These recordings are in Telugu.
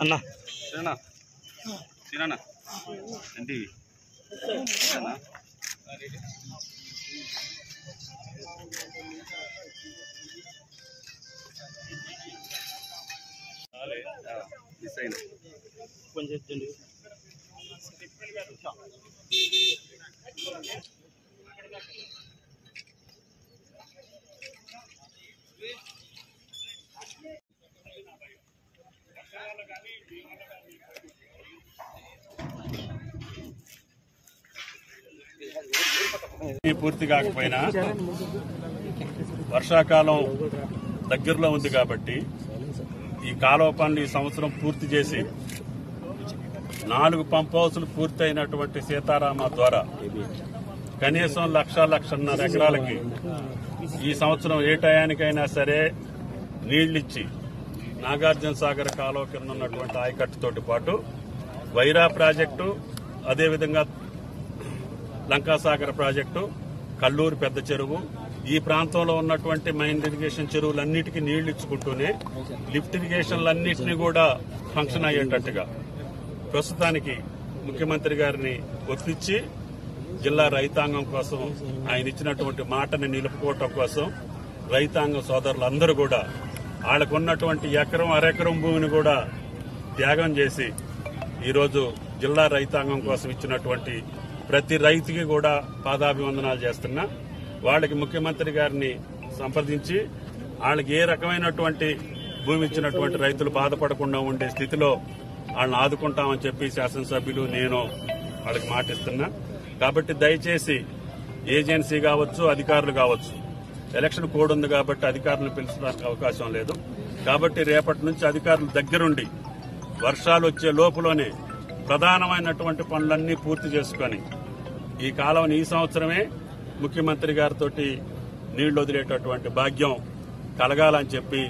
అన్నా సరేనా సరేనా ఏంటి మిస్ అయినా కొంచెం పూర్తి కాకపోయినా వర్షాకాలం దగ్గరలో ఉంది కాబట్టి ఈ కాలువ పనులు ఈ సంవత్సరం పూర్తి చేసి 4 పంప్ హౌసులు పూర్తయినటువంటి సీతారామ ద్వారా కనీసం 1,00,000-1,50,000 ఎకరాలకి ఈ సంవత్సరం ఏ టయానికైనా సరే నీళ్లిచ్చి నాగార్జున సాగర్ కాలువ కింద ఉన్నటువంటి ఆయకట్టుతోటి పాటు వైరా ప్రాజెక్టు, అదేవిధంగా లంకాసాగర్ ప్రాజెక్టు, కల్లూరు పెద్ద చెరువు, ఈ ప్రాంతంలో ఉన్నటువంటి మైన్ ఇరిగేషన్ చెరువులన్నిటికీ నీళ్లు ఇచ్చుకుంటూనే లిఫ్ట్ ఇరిగేషన్లన్నింటినీ కూడా ఫంక్షన్ అయ్యేటట్టుగా ప్రస్తుతానికి ముఖ్యమంత్రి గారిని ఒప్పించి జిల్లా రైతాంగం కోసం ఆయన ఇచ్చినటువంటి మాటని నిలుపుకోవటం కోసం రైతాంగ సోదరులందరూ కూడా వాళ్ళకున్నటువంటి ఎకరం అరెకరం భూమిని కూడా త్యాగం చేసి ఈరోజు జిల్లా రైతాంగం కోసం ఇచ్చినటువంటి ప్రతి రైతుకి కూడా పాదాభివందనాలు చేస్తున్నా. వాళ్ళకి ముఖ్యమంత్రి గారిని సంప్రదించి వాళ్ళకి ఏ రకమైనటువంటి భూమి ఇచ్చినటువంటి రైతులు బాధపడకుండా ఉండే స్థితిలో వాళ్ళని ఆదుకుంటామని చెప్పి శాసనసభ్యులు నేను వాళ్ళకి మాటిస్తున్నా. కాబట్టి దయచేసి ఏజెన్సీ కావచ్చు, అధికారులు కావచ్చు, ఎలక్షన్ కోడ్ ఉంది కాబట్టి అధికారులను పిలిచడానికి అవకాశం లేదు. కాబట్టి రేపటి నుంచి అధికారులు దగ్గరుండి వర్షాలు వచ్చే లోపులోనే ప్రధానమైనటువంటి పనులన్నీ పూర్తి చేసుకుని ఈ కాలువని ఈ సంవత్సరమే ముఖ్యమంత్రి గారితో నీళ్లు వదిలేటటువంటి భాగ్యం కలగాలని చెప్పి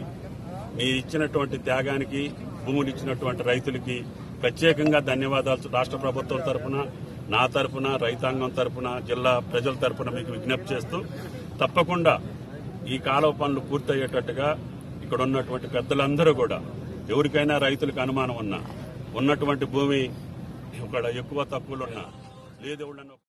మీ ఇచ్చినటువంటి త్యాగానికి, భూములు ఇచ్చినటువంటి రైతులకి ప్రత్యేకంగా ధన్యవాదాలు రాష్ట్ర ప్రభుత్వం తరఫున, నా తరఫున, రైతాంగం తరఫున, జిల్లా ప్రజల తరఫున మీకు విజ్ఞప్తి చేస్తూ తప్పకుండా ఈ కాలువ పనులు పూర్తయ్యేటట్టుగా ఇక్కడ ఉన్నటువంటి పెద్దలందరూ కూడా ఎవరికైనా రైతులకు అనుమానం ఉన్నా, ఉన్నటువంటి భూమి ఇక్కడ ఎక్కువ తక్కువలున్నా, లేదు